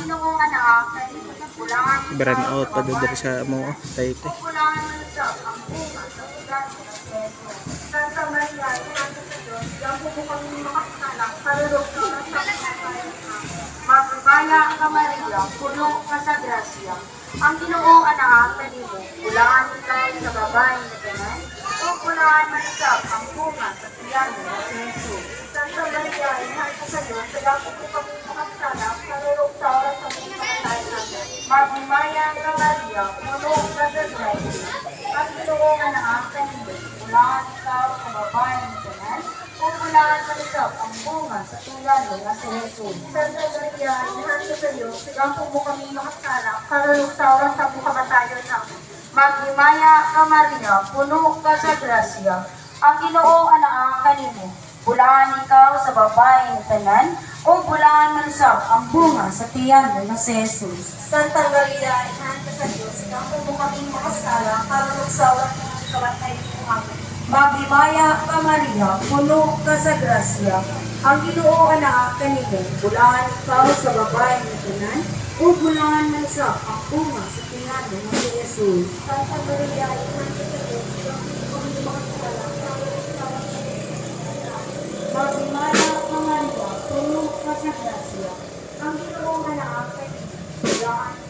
Ginoong anak kay Bulangan Brand out pa doon sa mo. Tayte. Bulangan man sa ang bunga sa ugat ng Peso. Santa Maria, Inan sa Diyos, yan po kami makasalang, karulog sa kasabayan. Magbaya ka Maria, puno ka sa grasya. Ang Ginoong anak kay Bulangan ikaw sa babae na ganay. O Bulangan man sa ang bunga sa tiyan ng Peso. Santa Maria, Inan sa Diyos, yan po kami makasalang, karulog sa oras sa mga natin. Magbaya ka Maria, puno ka sa grasya. Ang Ginoong anak kay Bulangan ikaw sa babae na ganay. O Bulangan man sa ang bunga sa tiyan ng Jesus. Santa Maria, Inan sa Diyos, yan po kami makasalang, karulog sa oras sa mga kamatayon namin. Maghimaya ka Maria, puno ka sa grasya. Ang Ginoong anak kanimo, bulangan ikaw sa babae ng tanan, o bulangan man sa ang bunga sa tiyan mo na si Jesus. Santa Maria, Inan sa Diyos, yan po kami makasalang, karulog sa oras sa mga kamatayon namin. Maghimaya ka Maria, puno ka sa grasya. Ang Ginoong anak kanimo, bulangan ikaw sa babae ng tanan, o bulangan man sa ang bunga sa tiyan mo na si Jesus. Santa Maria, Inan sa Diyos, yan po kami makasalang, karulog sa oras sa mga kamatayon namin. Maghimaya ka Maria, puno ka sa grasya. Ang Ginoong anak kanimo, bulangan